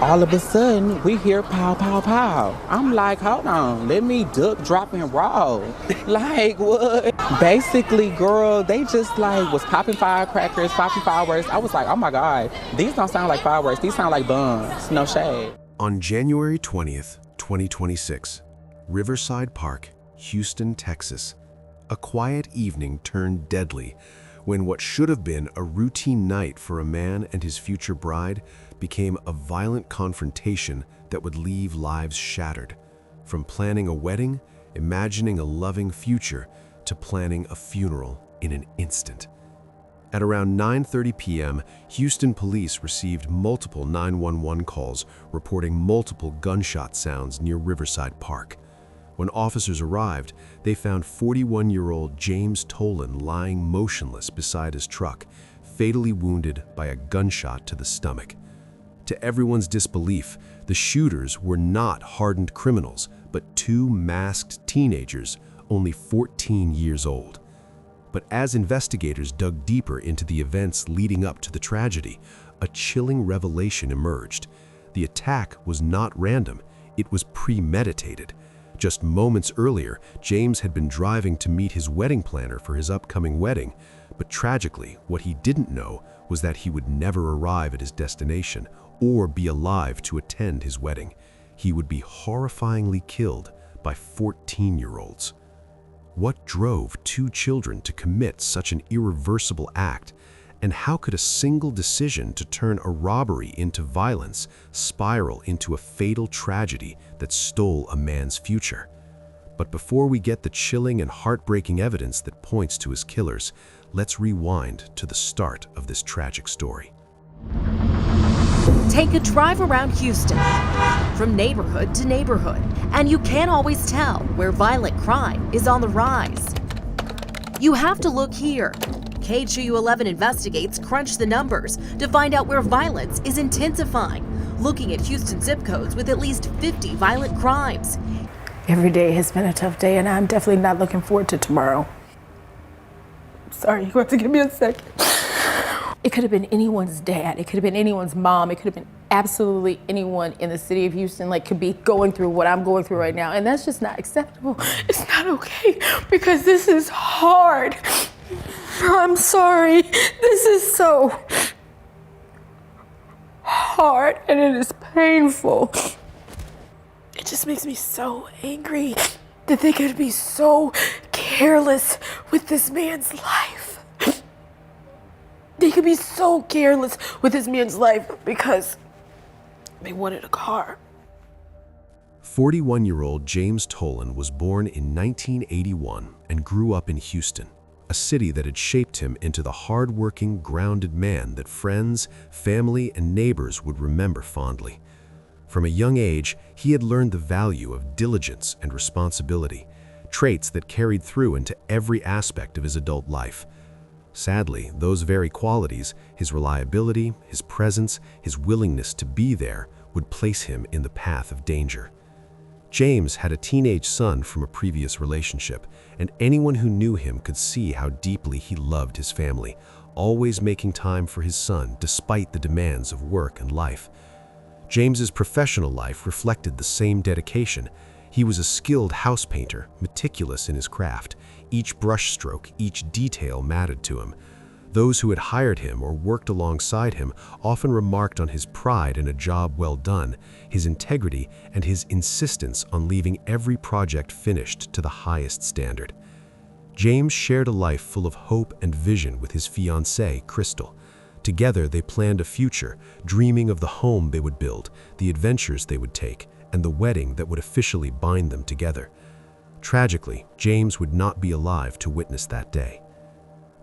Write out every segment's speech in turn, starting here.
All of a sudden, we hear pow, pow, pow. I'm like, hold on, let me duck, drop, and roll. Like, what? Basically, girl, they just like was popping firecrackers, popping fireworks. I was like, oh my God, these don't sound like fireworks. These sound like bombs. No shade. On January 20th, 2026, Riverside Park, Houston, Texas, a quiet evening turned deadly when what should have been a routine night for a man and his future bride became a violent confrontation that would leave lives shattered. From planning a wedding, imagining a loving future, to planning a funeral in an instant. At around 9:30 p.m., Houston police received multiple 911 calls reporting multiple gunshot sounds near Riverside Park. When officers arrived, they found 41-year-old James Tolen lying motionless beside his truck, fatally wounded by a gunshot to the stomach. To everyone's disbelief, the shooters were not hardened criminals, but two masked teenagers, only 14 years old. But as investigators dug deeper into the events leading up to the tragedy, a chilling revelation emerged. The attack was not random, it was premeditated. Just moments earlier, James had been driving to meet his wedding planner for his upcoming wedding, but tragically, what he didn't know was that he would never arrive at his destination or be alive to attend his wedding. He would be horrifyingly killed by 14-year-olds. What drove two children to commit such an irreversible act? And how could a single decision to turn a robbery into violence spiral into a fatal tragedy that stole a man's future? But before we get the chilling and heartbreaking evidence that points to his killers, let's rewind to the start of this tragic story. Take a drive around Houston, from neighborhood to neighborhood, and you can't always tell where violent crime is on the rise. You have to look here. KGU 11 Investigates crunch the numbers to find out where violence is intensifying, looking at Houston zip codes with at least 50 violent crimes. Every day has been a tough day, and I'm definitely not looking forward to tomorrow. Sorry, you have to give me a second. It could have been anyone's dad, it could have been anyone's mom, it could have been absolutely anyone in the city of Houston, like, could be going through what I'm going through right now, and that's just not acceptable. It's not okay, because this is hard. I'm sorry. This is so hard and it is painful. It just makes me so angry that they could be so careless with this man's life. They could be so careless with this man's life because they wanted a car. 41-year-old James Tolen was born in 1981 and grew up in Houston, a city that had shaped him into the hard-working, grounded man that friends, family, and neighbors would remember fondly. From a young age, he had learned the value of diligence and responsibility, traits that carried through into every aspect of his adult life. Sadly, those very qualities, his reliability, his presence, his willingness to be there, would place him in the path of danger. James had a teenage son from a previous relationship, and anyone who knew him could see how deeply he loved his family, always making time for his son despite the demands of work and life. James's professional life reflected the same dedication. He was a skilled house painter, meticulous in his craft. Each brushstroke, each detail mattered to him. Those who had hired him or worked alongside him often remarked on his pride in a job well done, his integrity, and his insistence on leaving every project finished to the highest standard. James shared a life full of hope and vision with his fiancée, Crystal. Together, they planned a future, dreaming of the home they would build, the adventures they would take, and the wedding that would officially bind them together. Tragically, James would not be alive to witness that day.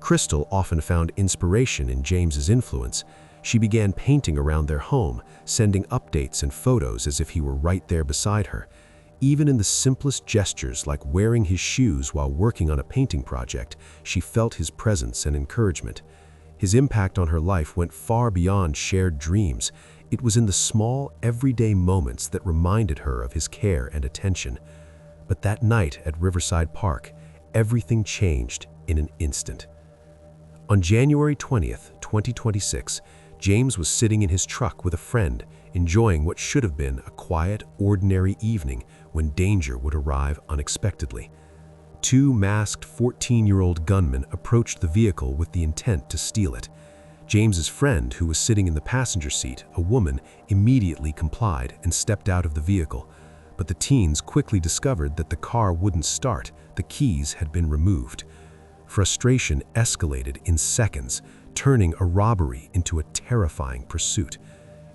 Crystal often found inspiration in James's influence. She began painting around their home, sending updates and photos as if he were right there beside her. Even in the simplest gestures like wearing his shoes while working on a painting project, she felt his presence and encouragement. His impact on her life went far beyond shared dreams. It was in the small, everyday moments that reminded her of his care and attention. But that night at Riverside Park, everything changed in an instant. On January 20th, 2026, James was sitting in his truck with a friend, enjoying what should have been a quiet, ordinary evening when danger would arrive unexpectedly. Two masked 14-year-old gunmen approached the vehicle with the intent to steal it. James's friend, who was sitting in the passenger seat, a woman, immediately complied and stepped out of the vehicle. But the teens quickly discovered that the car wouldn't start. The keys had been removed. Frustration escalated in seconds, turning a robbery into a terrifying pursuit.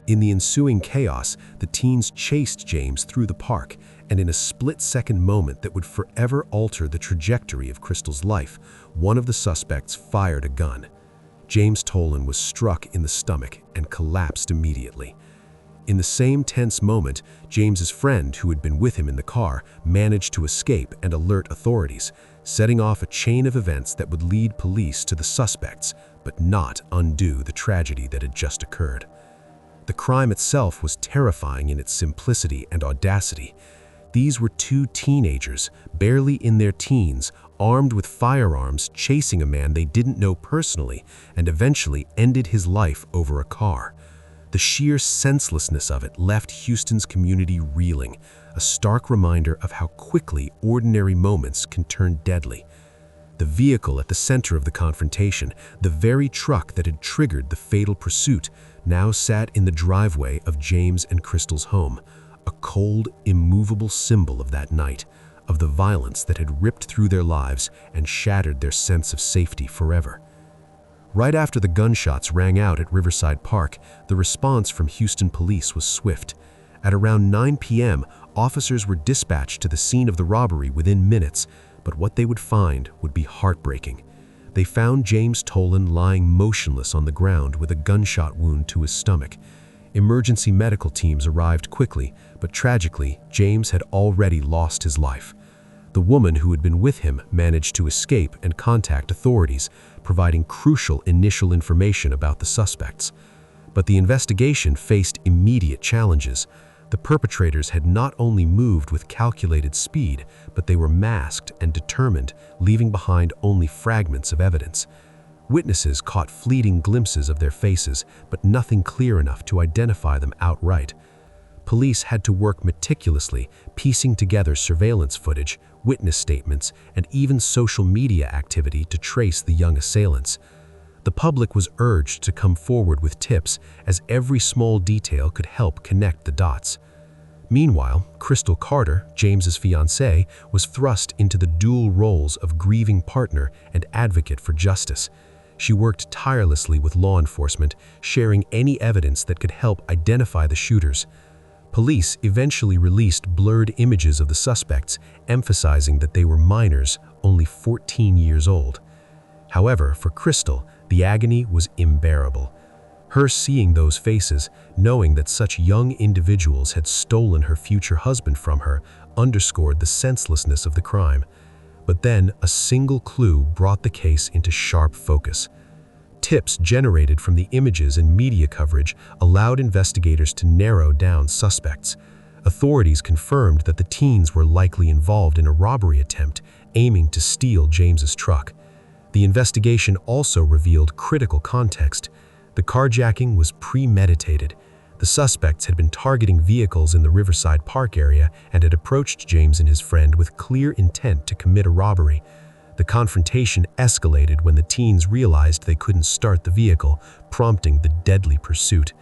In the ensuing chaos, the teens chased James through the park, and in a split-second moment that would forever alter the trajectory of Crystal's life, one of the suspects fired a gun. James Tolen was struck in the stomach and collapsed immediately. In the same tense moment, James's friend, who had been with him in the car, managed to escape and alert authorities, setting off a chain of events that would lead police to the suspects, but not undo the tragedy that had just occurred. The crime itself was terrifying in its simplicity and audacity. These were two teenagers, barely in their teens, armed with firearms, chasing a man they didn't know personally, and eventually ended his life over a car. The sheer senselessness of it left Houston's community reeling, a stark reminder of how quickly ordinary moments can turn deadly. The vehicle at the center of the confrontation, the very truck that had triggered the fatal pursuit, now sat in the driveway of James and Crystal's home, a cold, immovable symbol of that night, of the violence that had ripped through their lives and shattered their sense of safety forever. Right after the gunshots rang out at Riverside Park, the response from Houston police was swift. At around 9 p.m., officers were dispatched to the scene of the robbery within minutes, but what they would find would be heartbreaking. They found James Tolen lying motionless on the ground with a gunshot wound to his stomach. Emergency medical teams arrived quickly, but tragically, James had already lost his life. The woman who had been with him managed to escape and contact authorities, providing crucial initial information about the suspects. But the investigation faced immediate challenges. The perpetrators had not only moved with calculated speed, but they were masked and determined, leaving behind only fragments of evidence. Witnesses caught fleeting glimpses of their faces, but nothing clear enough to identify them outright. Police had to work meticulously, piecing together surveillance footage, witness statements, and even social media activity to trace the young assailants. The public was urged to come forward with tips, as every small detail could help connect the dots. Meanwhile, Crystal Carter, James's fiancée, was thrust into the dual roles of grieving partner and advocate for justice. She worked tirelessly with law enforcement, sharing any evidence that could help identify the shooters. Police eventually released blurred images of the suspects, emphasizing that they were minors, only 14 years old. However, for Crystal, the agony was unbearable. Her seeing those faces, knowing that such young individuals had stolen her future husband from her, underscored the senselessness of the crime. But then, a single clue brought the case into sharp focus. Tips generated from the images and media coverage allowed investigators to narrow down suspects. Authorities confirmed that the teens were likely involved in a robbery attempt, aiming to steal James's truck. The investigation also revealed critical context. The carjacking was premeditated. The suspects had been targeting vehicles in the Riverside Park area and had approached James and his friend with clear intent to commit a robbery. The confrontation escalated when the teens realized they couldn't start the vehicle, prompting the deadly pursuit.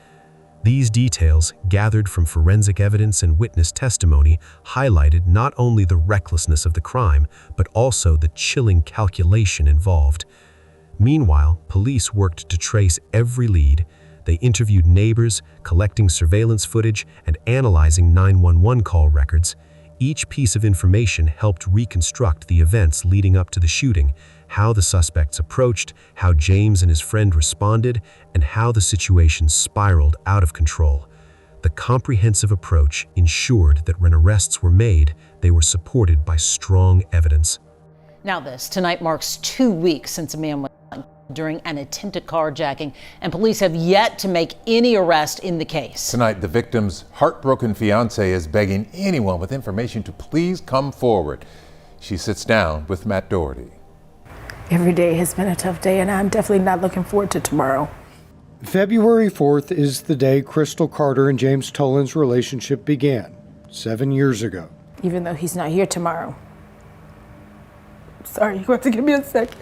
These details, gathered from forensic evidence and witness testimony, highlighted not only the recklessness of the crime, but also the chilling calculation involved. Meanwhile, police worked to trace every lead. They interviewed neighbors, collecting surveillance footage, and analyzing 911 call records. Each piece of information helped reconstruct the events leading up to the shooting, how the suspects approached, how James and his friend responded, and how the situation spiraled out of control. The comprehensive approach ensured that when arrests were made, they were supported by strong evidence. Now tonight marks 2 weeks since a man was during an attempted carjacking, and police have yet to make any arrest in the case. Tonight, the victim's heartbroken fiancé is begging anyone with information to please come forward. She sits down with Matt Doherty. Every day has been a tough day, and I'm definitely not looking forward to tomorrow. February 4th is the day Crystal Carter and James Tolen's relationship began, 7 years ago. Even though he's not here tomorrow. Sorry, you have to give me a second.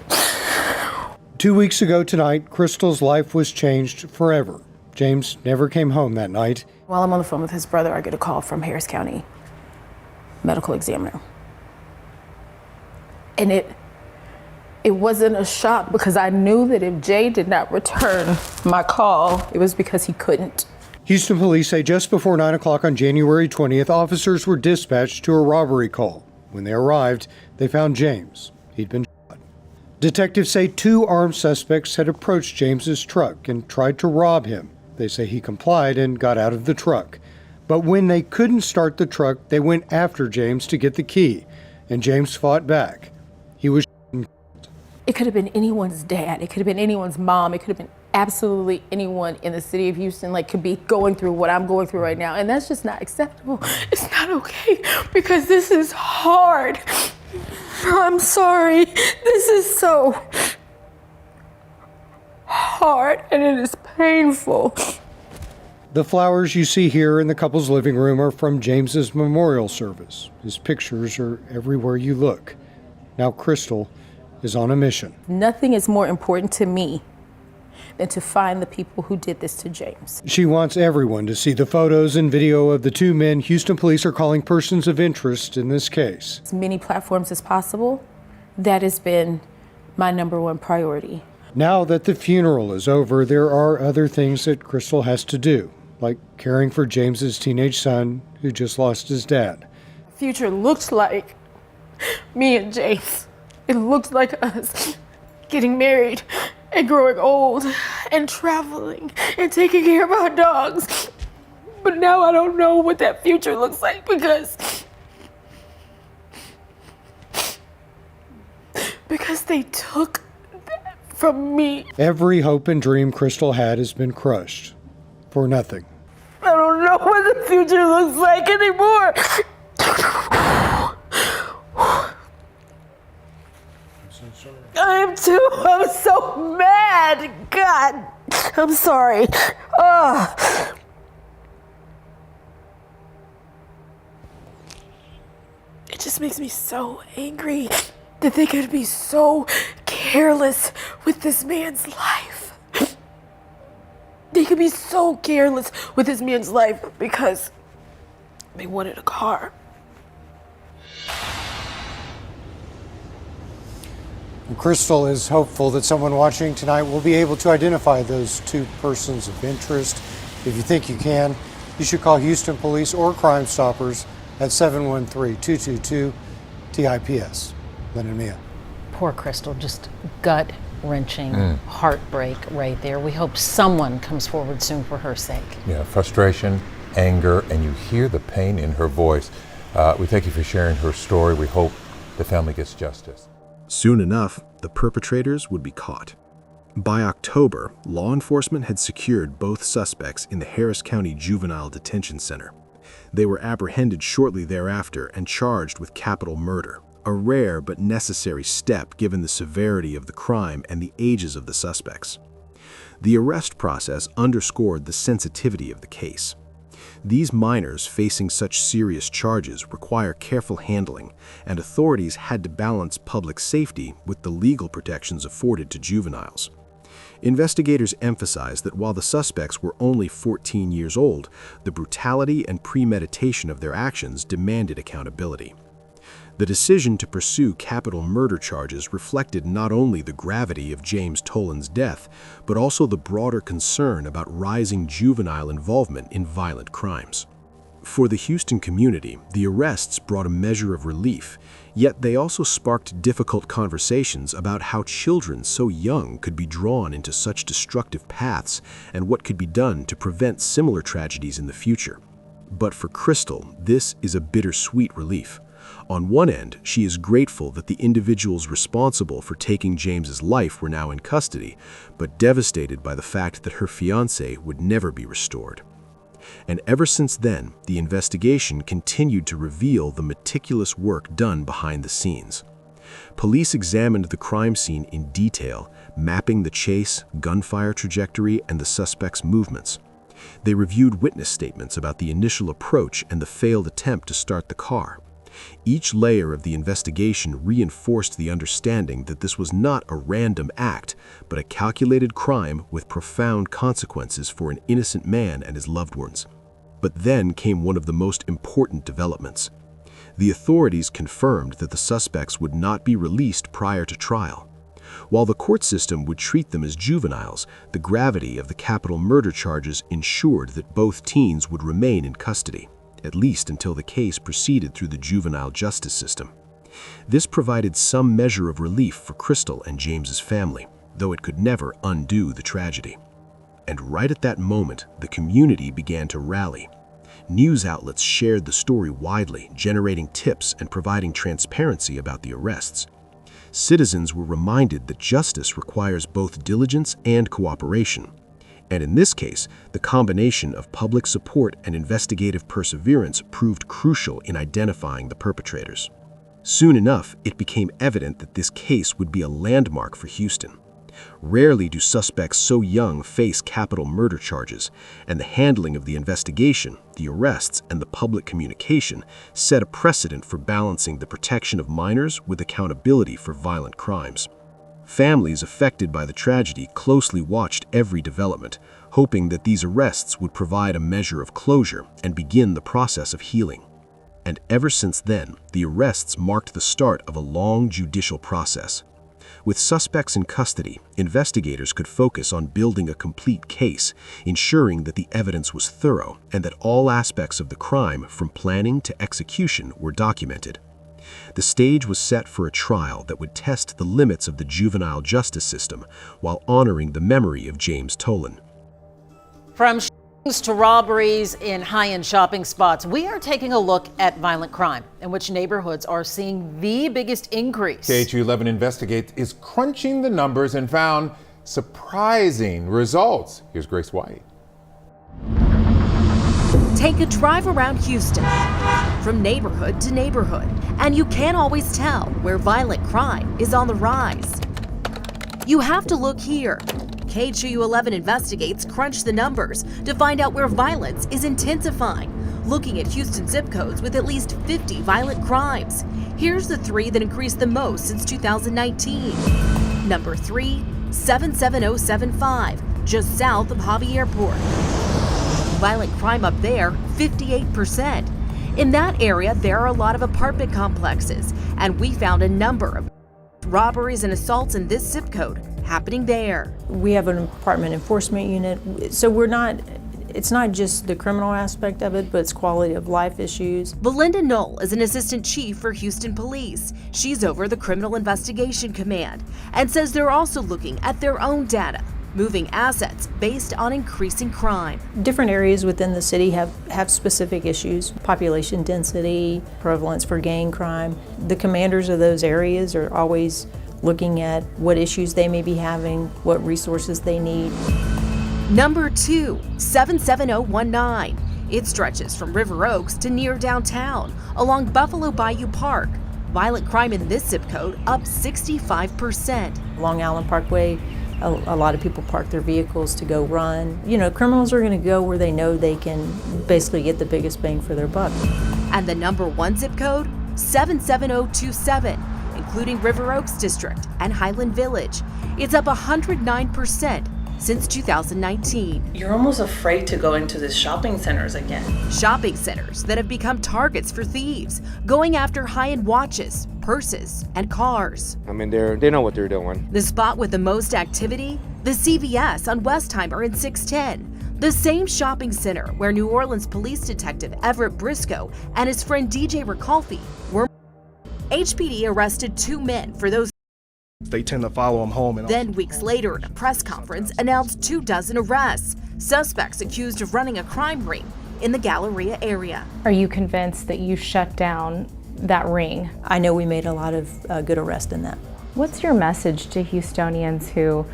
2 weeks ago tonight, Crystal's life was changed forever. James never came home that night. While I'm on the phone with his brother, I get a call from Harris County medical examiner. And it wasn't a shock because I knew that if Jay did not return my call, it was because he couldn't. Houston police say just before 9 o'clock on January 20th, officers were dispatched to a robbery call. When they arrived, they found James. He'd been shot. Detectives say 2 armed suspects had approached James's truck and tried to rob him. They say he complied and got out of the truck. But when they couldn't start the truck, they went after James to get the key, and James fought back. He was It could have been anyone's dad. It could have been anyone's mom. It could have been absolutely anyone in the city of Houston, could be going through what I'm going through right now. And that's just not acceptable. It's not okay because this is hard. I'm sorry. This is so hard and it is painful. The flowers you see here in the couple's living room are from James's memorial service. His pictures are everywhere you look. Now Crystal is on a mission. Nothing is more important to me than to find the people who did this to James. She wants everyone to see the photos and video of the 2 men Houston police are calling persons of interest in this case. As many platforms as possible, that has been my #1 priority. Now that the funeral is over, there are other things that Crystal has to do, like caring for James's teenage son who just lost his dad. Future looked like me and James. It looked like us getting married and growing old and traveling and taking care of our dogs. But now I don't know what that future looks like because they took that from me. Every hope and dream Crystal had has been crushed for nothing. I don't know what the future looks like anymore. I'm so mad. God, I'm sorry. It just makes me so angry that they could be so careless with this man's life. They could be so careless with this man's life because they wanted a car. Crystal is hopeful that someone watching tonight will be able to identify those 2 persons of interest. If you think you can, you should call Houston Police or Crime Stoppers at 713-222-TIPS. Lynn and Mia. Poor Crystal, just gut-wrenching heartbreak right there. We hope someone comes forward soon for her sake. Yeah, frustration, anger, and you hear the pain in her voice. We thank you for sharing her story. We hope the family gets justice. Soon enough, the perpetrators would be caught. By October, law enforcement had secured both suspects in the Harris County Juvenile Detention Center. They were apprehended shortly thereafter and charged with capital murder, a rare but necessary step given the severity of the crime and the ages of the suspects. The arrest process underscored the sensitivity of the case. These minors facing such serious charges require careful handling, and authorities had to balance public safety with the legal protections afforded to juveniles. Investigators emphasized that while the suspects were only 14 years old, the brutality and premeditation of their actions demanded accountability. The decision to pursue capital murder charges reflected not only the gravity of James Tolen's death, but also the broader concern about rising juvenile involvement in violent crimes. For the Houston community, the arrests brought a measure of relief, yet they also sparked difficult conversations about how children so young could be drawn into such destructive paths and what could be done to prevent similar tragedies in the future. But for Crystal, this is a bittersweet relief. On one end, she is grateful that the individuals responsible for taking James's life were now in custody, but devastated by the fact that her fiancé would never be restored. And ever since then, the investigation continued to reveal the meticulous work done behind the scenes. Police examined the crime scene in detail, mapping the chase, gunfire trajectory, and the suspect's movements. They reviewed witness statements about the initial approach and the failed attempt to start the car. Each layer of the investigation reinforced the understanding that this was not a random act, but a calculated crime with profound consequences for an innocent man and his loved ones. But then came one of the most important developments. The authorities confirmed that the suspects would not be released prior to trial. While the court system would treat them as juveniles, the gravity of the capital murder charges ensured that both teens would remain in custody, at least until the case proceeded through the juvenile justice system. This provided some measure of relief for Crystal and James's family, though it could never undo the tragedy. And right at that moment, the community began to rally. News outlets shared the story widely, generating tips and providing transparency about the arrests. Citizens were reminded that justice requires both diligence and cooperation. And in this case, the combination of public support and investigative perseverance proved crucial in identifying the perpetrators. Soon enough, it became evident that this case would be a landmark for Houston. Rarely do suspects so young face capital murder charges, and the handling of the investigation, the arrests, and the public communication set a precedent for balancing the protection of minors with accountability for violent crimes. Families affected by the tragedy closely watched every development, hoping that these arrests would provide a measure of closure and begin the process of healing. And ever since then, the arrests marked the start of a long judicial process. With suspects in custody, investigators could focus on building a complete case, ensuring that the evidence was thorough and that all aspects of the crime, from planning to execution, were documented. The stage was set for a trial that would test the limits of the juvenile justice system while honoring the memory of James Tolen. From shootings to robberies in high-end shopping spots, we are taking a look at violent crime and which neighborhoods are seeing the biggest increase. KHU11 Investigate is crunching the numbers and found surprising results. Here's Grace White. Take a drive around Houston, from neighborhood to neighborhood, and you can't always tell where violent crime is on the rise. You have to look here. KHU11 Investigates crunch the numbers to find out where violence is intensifying, looking at Houston zip codes with at least 50 violent crimes. Here's the 3 that increased the most since 2019. Number 3, 77075, just south of Hobby Airport. Violent crime up there, 58%. In that area, there are a lot of apartment complexes, and we found a number of robberies and assaults in this zip code happening there. We have an apartment enforcement unit, so it's not just the criminal aspect of it, but it's quality of life issues. Belinda Knoll is an assistant chief for Houston Police. She's over the Criminal Investigation Command and says they're also looking at their own data, moving assets based on increasing crime. Different areas within the city have specific issues, population density, prevalence for gang crime. The commanders of those areas are always looking at what issues they may be having, what resources they need. Number 2, 77019. It stretches from River Oaks to near downtown, along Buffalo Bayou Park. Violent crime in this zip code up 65%. Long Island Parkway, a lot of people park their vehicles to go run. You know, criminals are going to go where they know they can basically get the biggest bang for their buck. And the number 1 zip code, 77027, including River Oaks District and Highland Village. It's up 109% since 2019. You're almost afraid to go into the shopping centers again. Shopping centers that have become targets for thieves, going after high-end watches, purses, and cars. I mean, they know what they're doing. The spot with the most activity? The CVS on Westheimer and 610. The same shopping center where New Orleans police detective Everett Briscoe and his friend DJ Recalfi were. HPD arrested 2 men for those. They tend to follow them home. Then weeks later, at a press conference, announced 24 arrests. Suspects accused of running a crime ring in the Galleria area. Are you convinced that you shut down that ring? I know we made a lot of good arrests in that. What's your message to Houstonians who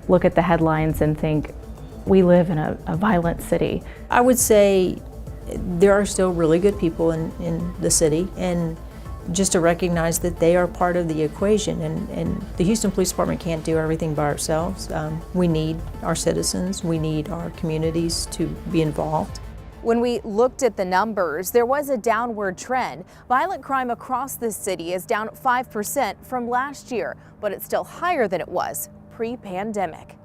look at the headlines and think, we live in a violent city? I would say there are still really good people in the city, and just to recognize that they are part of the equation, and the Houston Police Department can't do everything by ourselves. We need our citizens, we need our communities to be involved. When we looked at the numbers, there was a downward trend. Violent crime across the city is down 5% from last year, but it's still higher than it was pre-pandemic.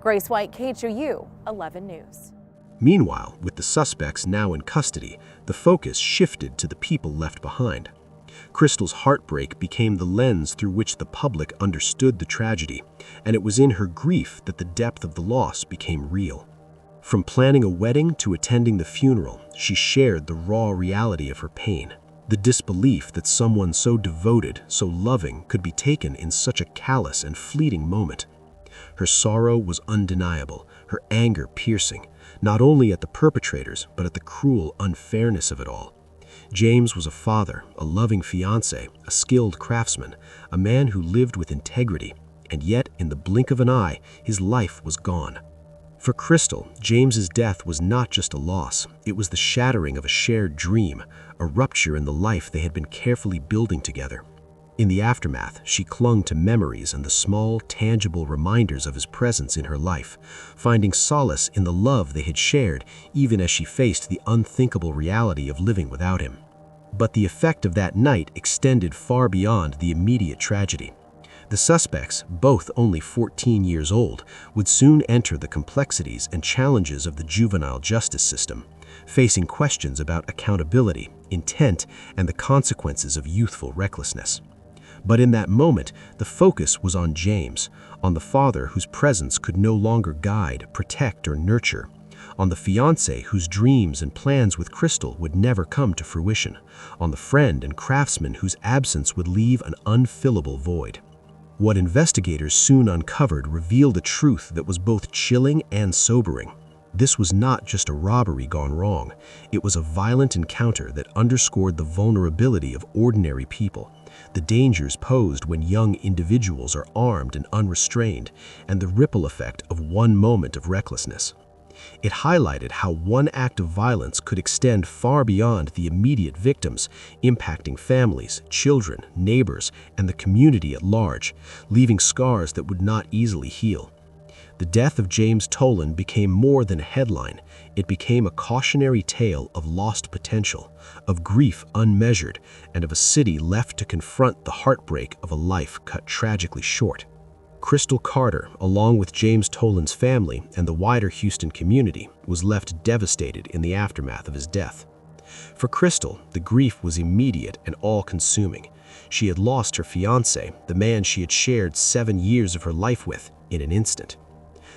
Grace White, KHOU 11 News. Meanwhile, with the suspects now in custody, the focus shifted to the people left behind. Crystal's heartbreak became the lens through which the public understood the tragedy, and it was in her grief that the depth of the loss became real. From planning a wedding to attending the funeral, she shared the raw reality of her pain, the disbelief that someone so devoted, so loving, could be taken in such a callous and fleeting moment. Her sorrow was undeniable, her anger piercing, not only at the perpetrators, but at the cruel unfairness of it all. James was a father, a loving fiancé, a skilled craftsman, a man who lived with integrity, and yet, in the blink of an eye, his life was gone. For Crystal, James's death was not just a loss, it was the shattering of a shared dream, a rupture in the life they had been carefully building together. In the aftermath, she clung to memories and the small, tangible reminders of his presence in her life, finding solace in the love they had shared, even as she faced the unthinkable reality of living without him. But the effect of that night extended far beyond the immediate tragedy. The suspects, both only 14 years old, would soon enter the complexities and challenges of the juvenile justice system, facing questions about accountability, intent, and the consequences of youthful recklessness. But in that moment, the focus was on James, on the father whose presence could no longer guide, protect, or nurture, on the fiancé whose dreams and plans with Crystal would never come to fruition, on the friend and craftsman whose absence would leave an unfillable void. What investigators soon uncovered revealed a truth that was both chilling and sobering. This was not just a robbery gone wrong. It was a violent encounter that underscored the vulnerability of ordinary people, the dangers posed when young individuals are armed and unrestrained, and the ripple effect of one moment of recklessness. It highlighted how one act of violence could extend far beyond the immediate victims, impacting families, children, neighbors, and the community at large, leaving scars that would not easily heal. The death of James Tolen became more than a headline. It became a cautionary tale of lost potential, of grief unmeasured, and of a city left to confront the heartbreak of a life cut tragically short. Crystal Carter, along with James Tolen's family and the wider Houston community, was left devastated in the aftermath of his death. For Crystal, the grief was immediate and all-consuming. She had lost her fiancé, the man she had shared 7 years of her life with, in an instant.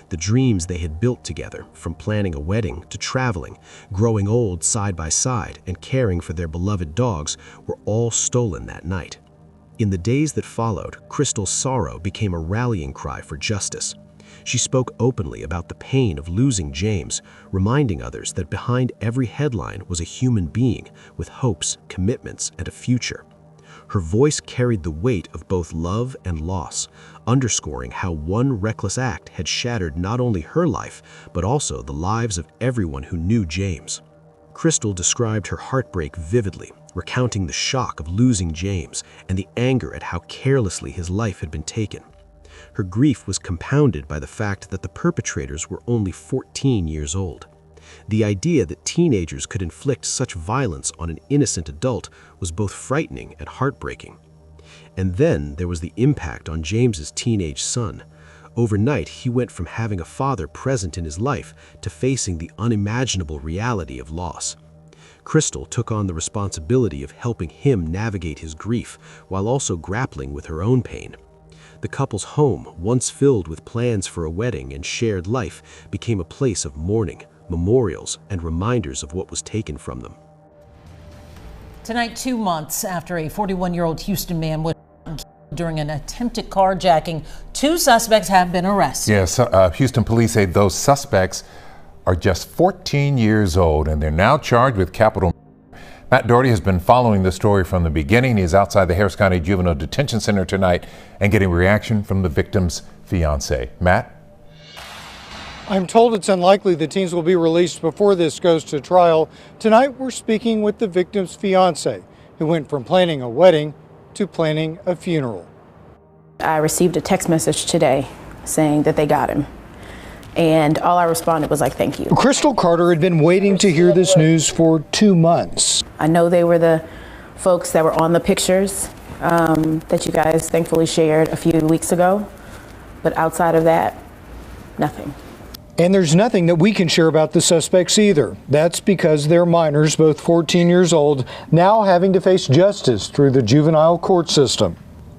The dreams they had built together, from planning a wedding to traveling, growing old side by side, and caring for their beloved dogs, were all stolen that night. In the days that followed, Crystal's sorrow became a rallying cry for justice. She spoke openly about the pain of losing James, reminding others that behind every headline was a human being with hopes, commitments, and a future. Her voice carried the weight of both love and loss, underscoring how one reckless act had shattered not only her life, but also the lives of everyone who knew James. Crystal described her heartbreak vividly, recounting the shock of losing James and the anger at how carelessly his life had been taken. Her grief was compounded by the fact that the perpetrators were only 14 years old. The idea that teenagers could inflict such violence on an innocent adult was both frightening and heartbreaking. And then there was the impact on James's teenage son. Overnight, he went from having a father present in his life to facing the unimaginable reality of loss. Crystal took on the responsibility of helping him navigate his grief while also grappling with her own pain. The couple's home, once filled with plans for a wedding and shared life, became a place of mourning, memorials, and reminders of what was taken from them. Tonight, 2 months after a 41-year-old Houston man was shot during an attempted carjacking, 2 suspects have been arrested. Yes, Houston police say those suspects are just 14 years old, and they're now charged with capital murder. Matt Doherty has been following this story from the beginning. He is outside the Harris County Juvenile Detention Center tonight and getting reaction from the victim's fiancé. Matt? I'm told it's unlikely the teens will be released before this goes to trial. Tonight, we're speaking with the victim's fiancé. who went from planning a wedding to planning a funeral. I received a text message today saying that they got him. And all I responded was like, thank you. Crystal Carter had been waiting to hear this news for 2 months. I know they were the folks that were on the pictures that you guys thankfully shared a few weeks ago. But outside of that, nothing. And there's nothing that we can share about the suspects either. That's because they're minors, both 14 years old, now having to face justice through the juvenile court system.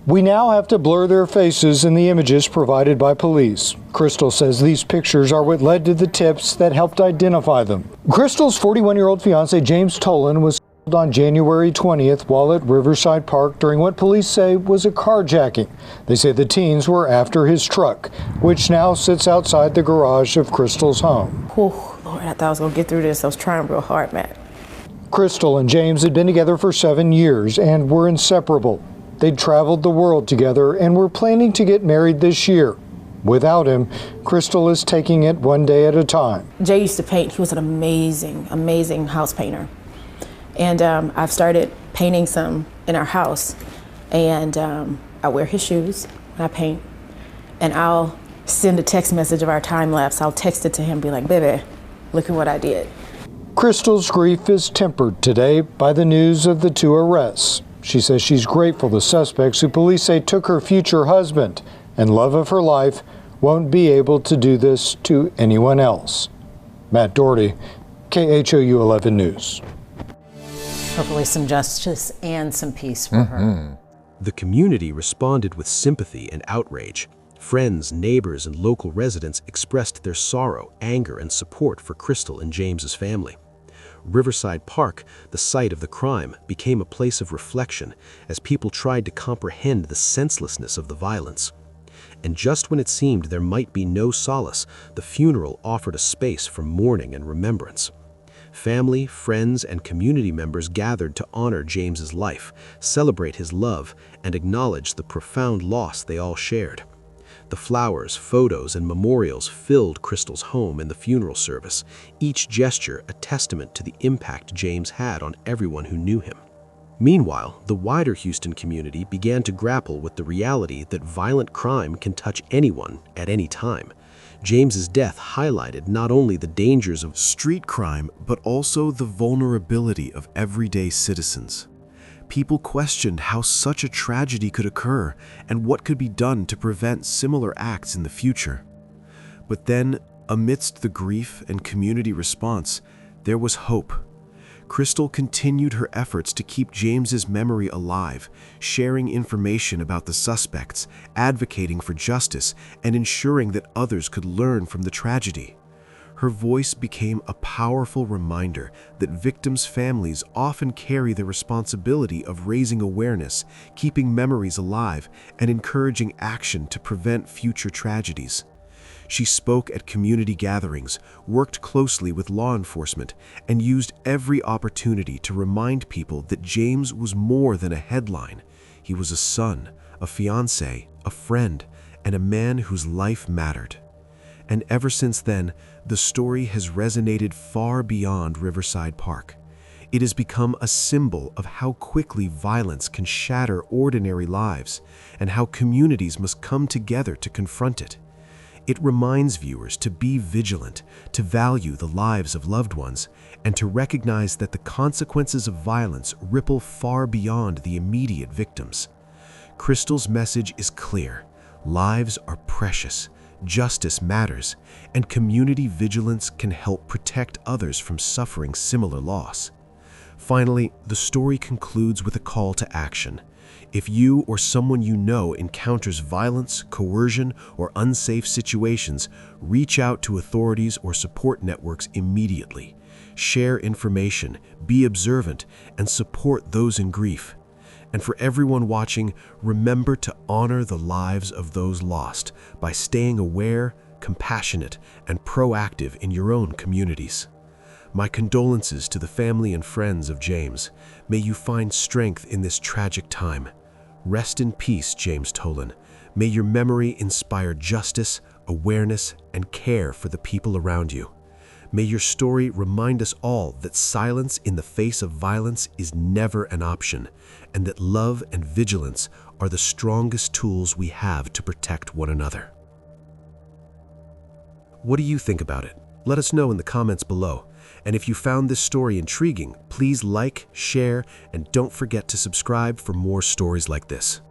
We now have to blur their faces in the images provided by police. Crystal says these pictures are what led to the tips that helped identify them. Crystal's 41-year-old fiancé, James Tolen, was killed on January 20th while at Riverside Park during what police say was a carjacking. They say the teens were after his truck, which now sits outside the garage of Crystal's home. Oh, Lord, I thought I was going to get through this. I was trying real hard, Matt. Crystal and James had been together for 7 years and were inseparable. They'd traveled the world together and were planning to get married this year. Without him, Crystal is taking it one day at a time. Jay used to paint. He was an amazing, amazing house painter. And I've started painting some in our house. And I wear his shoes when I paint. And I'll send a text message of our time lapse. I'll text it to him, be like, baby, look at what I did. Crystal's grief is tempered today by the news of the 2 arrests. She says she's grateful the suspects, who police say took her future husband and love of her life, won't be able to do this to anyone else. Matt Doherty, KHOU 11 News. Hopefully some justice and some peace for her. The community responded with sympathy and outrage. Friends, neighbors, and local residents expressed their sorrow, anger, and support for Crystal and James's family. Riverside Park, the site of the crime, became a place of reflection as people tried to comprehend the senselessness of the violence. And just when it seemed there might be no solace, the funeral offered a space for mourning and remembrance. Family, friends, and community members gathered to honor James's life, celebrate his love, and acknowledge the profound loss they all shared. The flowers, photos, and memorials filled Crystal's home in the funeral service, each gesture a testament to the impact James had on everyone who knew him. Meanwhile, the wider Houston community began to grapple with the reality that violent crime can touch anyone at any time. James's death highlighted not only the dangers of street crime, but also the vulnerability of everyday citizens. People questioned how such a tragedy could occur and what could be done to prevent similar acts in the future. But then, amidst the grief and community response, there was hope. Crystal continued her efforts to keep James's memory alive, sharing information about the suspects, advocating for justice, and ensuring that others could learn from the tragedy. Her voice became a powerful reminder that victims' families often carry the responsibility of raising awareness, keeping memories alive, and encouraging action to prevent future tragedies. She spoke at community gatherings, worked closely with law enforcement, and used every opportunity to remind people that James was more than a headline. He was a son, a fiancé, a friend, and a man whose life mattered. And ever since then, the story has resonated far beyond Riverside Park. It has become a symbol of how quickly violence can shatter ordinary lives and how communities must come together to confront it. It reminds viewers to be vigilant, to value the lives of loved ones, and to recognize that the consequences of violence ripple far beyond the immediate victims. Crystal's message is clear. Lives are precious. Justice matters, and community vigilance can help protect others from suffering similar loss. Finally, the story concludes with a call to action. If you or someone you know encounters violence, coercion, or unsafe situations, reach out to authorities or support networks immediately. Share information, be observant, and support those in grief. And for everyone watching, remember to honor the lives of those lost by staying aware, compassionate, and proactive in your own communities. My condolences to the family and friends of James. May you find strength in this tragic time. Rest in peace, James Tolen. May your memory inspire justice, awareness, and care for the people around you. May your story remind us all that silence in the face of violence is never an option, and that love and vigilance are the strongest tools we have to protect one another. What do you think about it? Let us know in the comments below. And if you found this story intriguing, please like, share, and don't forget to subscribe for more stories like this.